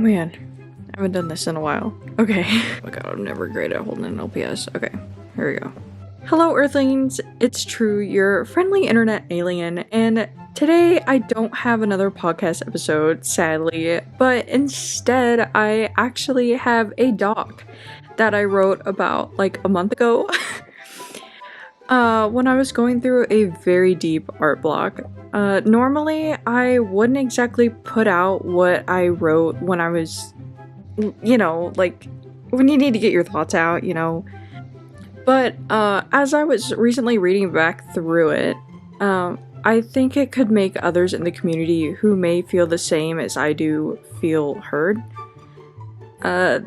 man, I haven't done this in a while. Okay. Oh my god, I'm never great at holding an LPS. Okay, here we go. Hello Earthlings, it's True, your friendly internet alien, and today I don't have another podcast episode, sadly, but instead I actually have a doc that I wrote about like a month ago when I was going through a very deep art block. Normally I wouldn't exactly put out what I wrote when I was, like when you need to get your thoughts out, But as I was recently reading back through it, I think it could make others in the community who may feel the same as I do feel heard.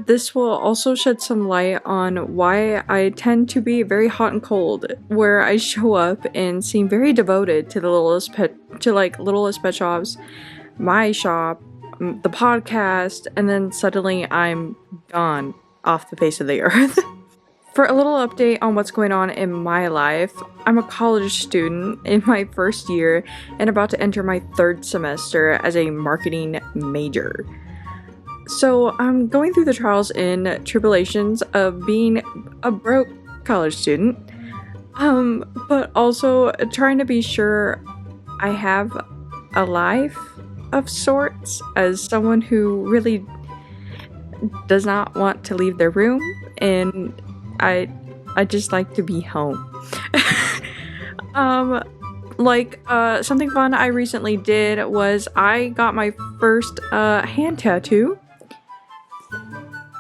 This will also shed some light on why I tend to be very hot and cold, where I show up and seem very devoted to the littlest pet shops, my shop, the podcast, and then suddenly I'm gone off the face of the earth. For a little update on what's going on in my life, I'm a college student in my first year and about to enter my third semester as a marketing major. So I'm going through the trials and tribulations of being a broke college student, but also trying to be sure I have a life of sorts as someone who really does not want to leave their room, and I just like to be home. Something fun I recently did was I got my first hand tattoo.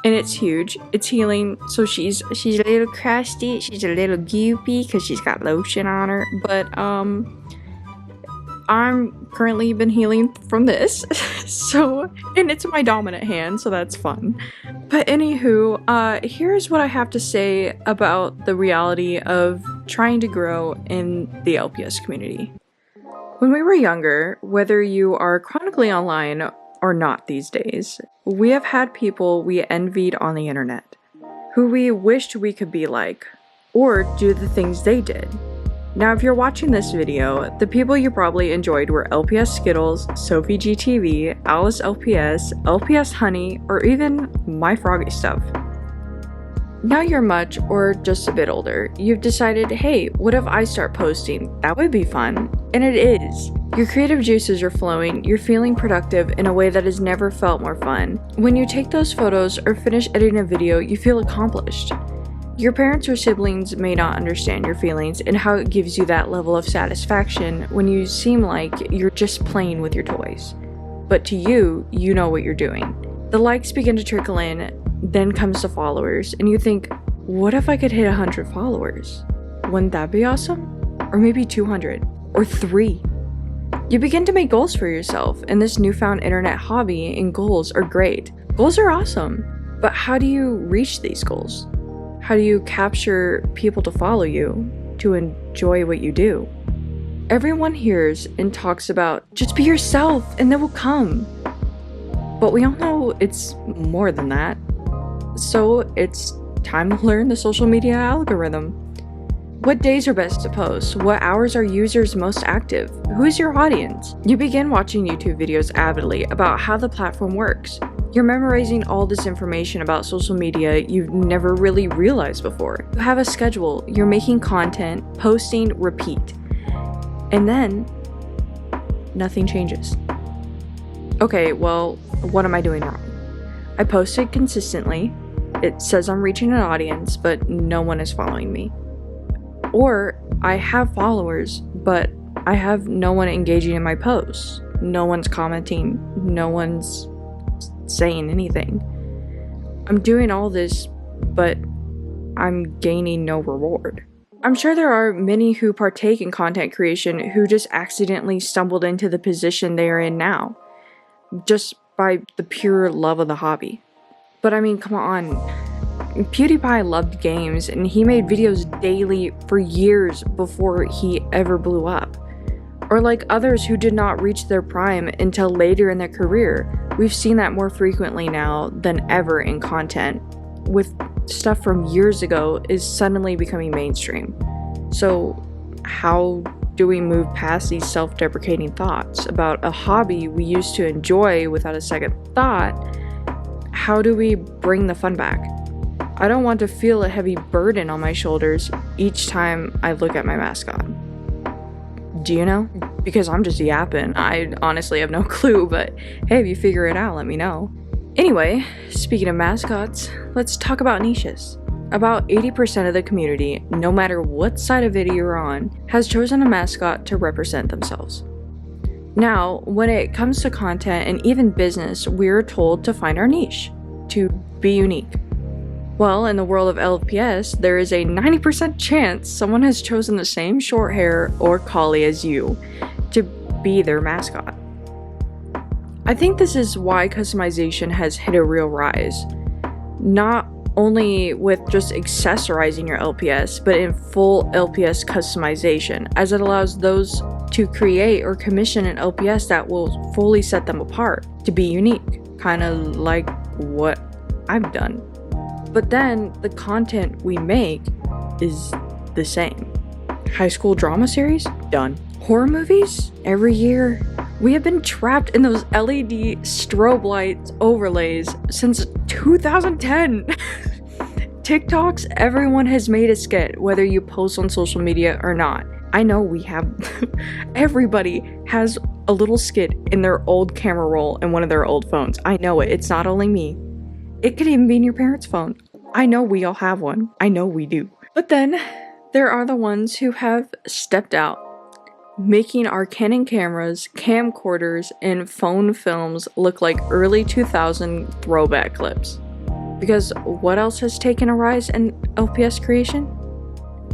And it's huge. It's healing. So she's a little crusty. She's a little goopy because she's got lotion on her. But I'm currently been healing from this. And it's my dominant hand, so that's fun. But anywho, here's what I have to say about the reality of trying to grow in the LPS community. When we were younger, whether you are chronically online or not these days, we have had people we envied on the internet, who we wished we could be like, or do the things they did. Now, if you're watching this video, the people you probably enjoyed were LPS Skittles, Sophie GTV, Alice LPS, LPS Honey, or even My Froggy Stuff. Now you're much, or just a bit older, you've decided, hey, what if I start posting? That would be fun. And it is. Your creative juices are flowing, you're feeling productive in a way that has never felt more fun. When you take those photos or finish editing a video, you feel accomplished. Your parents or siblings may not understand your feelings and how it gives you that level of satisfaction when you seem like you're just playing with your toys. But to you, you know what you're doing. The likes begin to trickle in, then comes the followers, and you think, what if I could hit 100 followers? Wouldn't that be awesome? Or maybe 200, or 3. You begin to make goals for yourself, and this newfound internet hobby and goals are great. Goals are awesome, but how do you reach these goals? How do you capture people to follow you, to enjoy what you do? Everyone hears and talks about, just be yourself and they will come. But we all know it's more than that. So it's time to learn the social media algorithm. What days are best to post? What hours are users most active? Who is your audience? You begin watching YouTube videos avidly about how the platform works. You're memorizing all this information about social media you've never really realized before. You have a schedule, you're making content, posting, repeat. And then, nothing changes. Okay, well, what am I doing wrong? I posted consistently, it says I'm reaching an audience, but no one is following me. Or I have followers, but I have no one engaging in my posts. No one's commenting, no one's saying anything. I'm doing all this, but I'm gaining no reward. I'm sure there are many who partake in content creation who just accidentally stumbled into the position they are in now, just by the pure love of the hobby. But I mean, come on. PewDiePie loved games, and he made videos daily for years before he ever blew up. Or like others who did not reach their prime until later in their career. We've seen that more frequently now than ever in content, with stuff from years ago is suddenly becoming mainstream. So how do we move past these self-deprecating thoughts about a hobby we used to enjoy without a second thought how do we bring the fun back? I don't want to feel a heavy burden on my shoulders each time I look at my mascot. Do you know? Because I'm just yapping. I honestly have no clue, but hey, if you figure it out, let me know. Anyway, speaking of mascots, let's talk about niches. About 80% of the community, no matter what side of it you're on, has chosen a mascot to represent themselves. Now, when it comes to content and even business, we're told to find our niche, to be unique. Well, in the world of LPS, there is a 90% chance someone has chosen the same short hair or collie as you to be their mascot. I think this is why customization has hit a real rise. Not only with just accessorizing your LPS, but in full LPS customization, as it allows those to create or commission an LPS that will fully set them apart, to be unique, kind of like what I've done. But then the content we make is the same. High school drama series? Done. Horror movies? Every year. We have been trapped in those LED strobe lights overlays since 2010. TikToks, everyone has made a skit, whether you post on social media or not. I know we have. Everybody has a little skit in their old camera roll in one of their old phones. I know it. It's not only me. It could even be in your parents' phone. I know we all have one. I know we do. But then, there are the ones who have stepped out, making our Canon cameras, camcorders, and phone films look like early 2000 throwback clips. Because what else has taken a rise in LPS creation?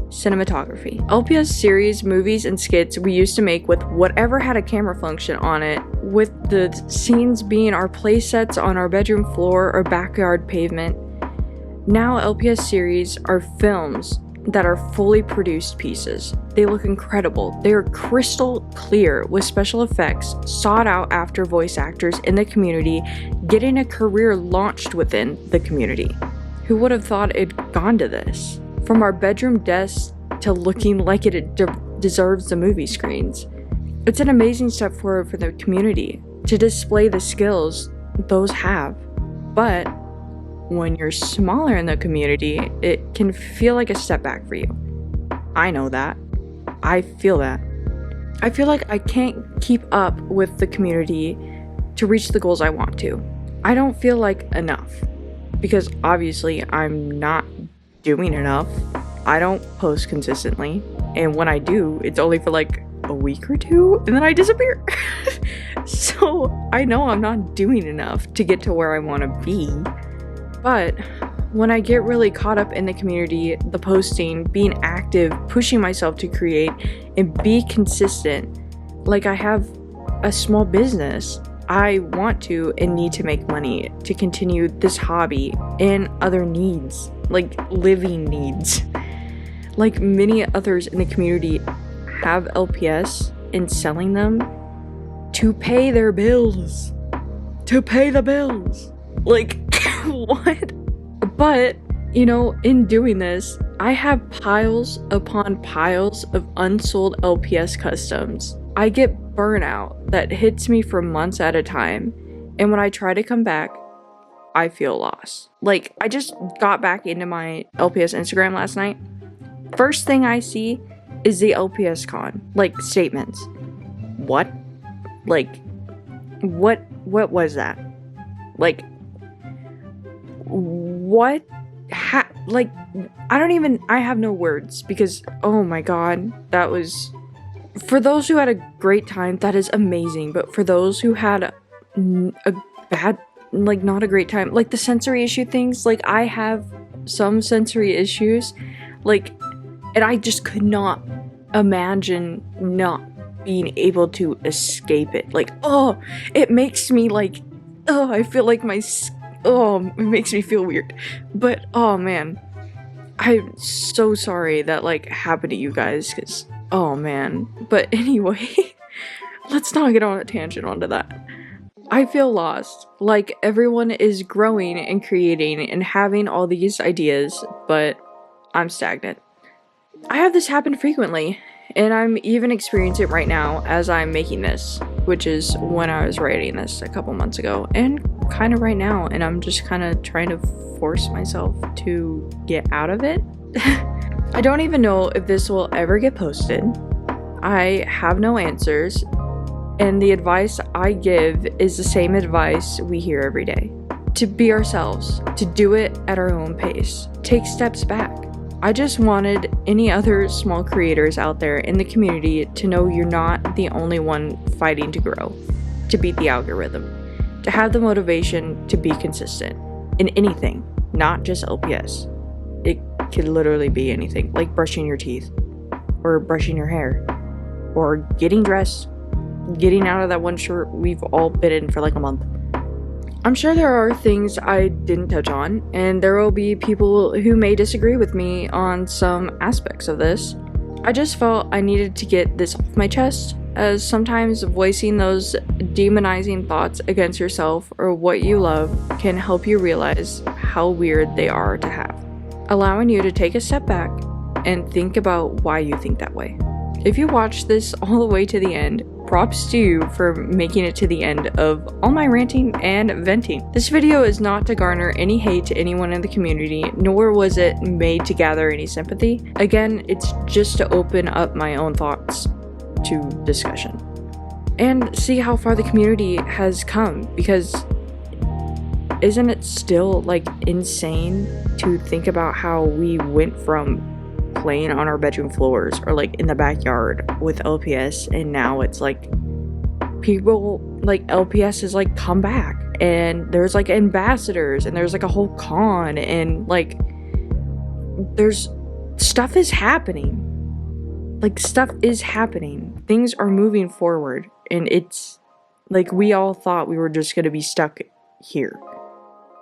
Cinematography. LPS series, movies, and skits we used to make with whatever had a camera function on it, with the scenes being our play sets on our bedroom floor or backyard pavement. Now LPS series are films that are fully produced pieces. They look incredible. They are crystal clear with special effects, sought out after voice actors in the community, getting a career launched within the community. Who would have thought it'd gone to this? From our bedroom desks to looking like it deserves the movie screens. It's an amazing step forward for the community to display the skills those have. But when you're smaller in the community, it can feel like a step back for you. I know that. I feel that. I feel like I can't keep up with the community to reach the goals I want to. I don't feel like enough. Because obviously I'm not doing enough. I don't post consistently, and when I do, it's only for like a week or two, and then I disappear. So I know I'm not doing enough to get to where I want to be. But when I get really caught up in the community, the posting, being active, pushing myself to create, and be consistent, like I have a small business, I want to and need to make money to continue this hobby and other needs, like living needs. Like many others in the community have LPS and selling them to pay their bills. To pay the bills. Like, what? But, you know, in doing this, I have piles upon piles of unsold LPS customs. I get burnout that hits me for months at a time, and when I try to come back, I feel lost. Like, I just got back into my LPS Instagram last night. First thing I see is the LPS con, like, statements. What? Like, what was that? Like, what? Like, I have no words, because, oh my god, that was... For those who had a great time, that is amazing. But for those who had a bad, like, not a great time, like the sensory issue things, like I have some sensory issues, like, and I just could not imagine not being able to escape it. Like, oh, it makes me like, oh, I feel like it makes me feel weird. But, oh man, I'm so sorry that like happened to you guys, because oh man. But anyway, let's not get on a tangent onto that. I feel lost. Like everyone is growing and creating and having all these ideas, but I'm stagnant. I have this happen frequently, and I'm even experiencing it right now as I'm making this. which is when I was writing this a couple months ago, and kind of right now, and I'm just kind of trying to force myself to get out of it. I don't even know if this will ever get posted. I have no answers, and the advice I give is the same advice we hear every day. To be ourselves, to do it at our own pace, take steps back. I just wanted any other small creators out there in the community to know you're not the only one fighting to grow, to beat the algorithm, to have the motivation to be consistent in anything, not just LPS. It could literally be anything, like brushing your teeth, or brushing your hair, or getting dressed, getting out of that one shirt we've all been in for like a month. I'm sure there are things I didn't touch on, and there will be people who may disagree with me on some aspects of this. I just felt I needed to get this off my chest, as sometimes voicing those demonizing thoughts against yourself or what you love can help you realize how weird they are to have, allowing you to take a step back and think about why you think that way. If you watched this all the way to the end, props to you for making it to the end of all my ranting and venting. This video is not to garner any hate to anyone in the community, nor was it made to gather any sympathy. Again, it's just to open up my own thoughts to discussion and see how far the community has come, because isn't it still like insane to think about how we went from playing on our bedroom floors or like in the backyard with LPS, and now it's like people like LPS is like come back, and there's like ambassadors, and there's like a whole con, and like there's stuff is happening. Like stuff is happening. Things are moving forward, and it's like we all thought we were just gonna be stuck here,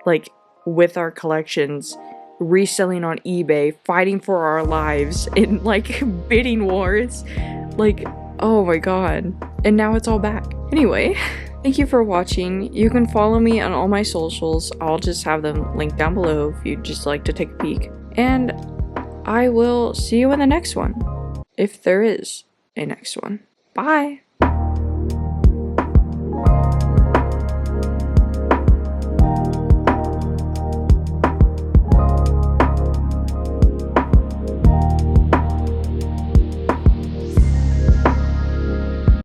like with our collections reselling on eBay, fighting for our lives in like bidding wars, like oh my god, and now it's all back. Anyway, thank you for watching. You can follow me on all my socials. I'll just have them linked down below if you'd just like to take a peek, and I will see you in the next one, if there is a next one. Bye.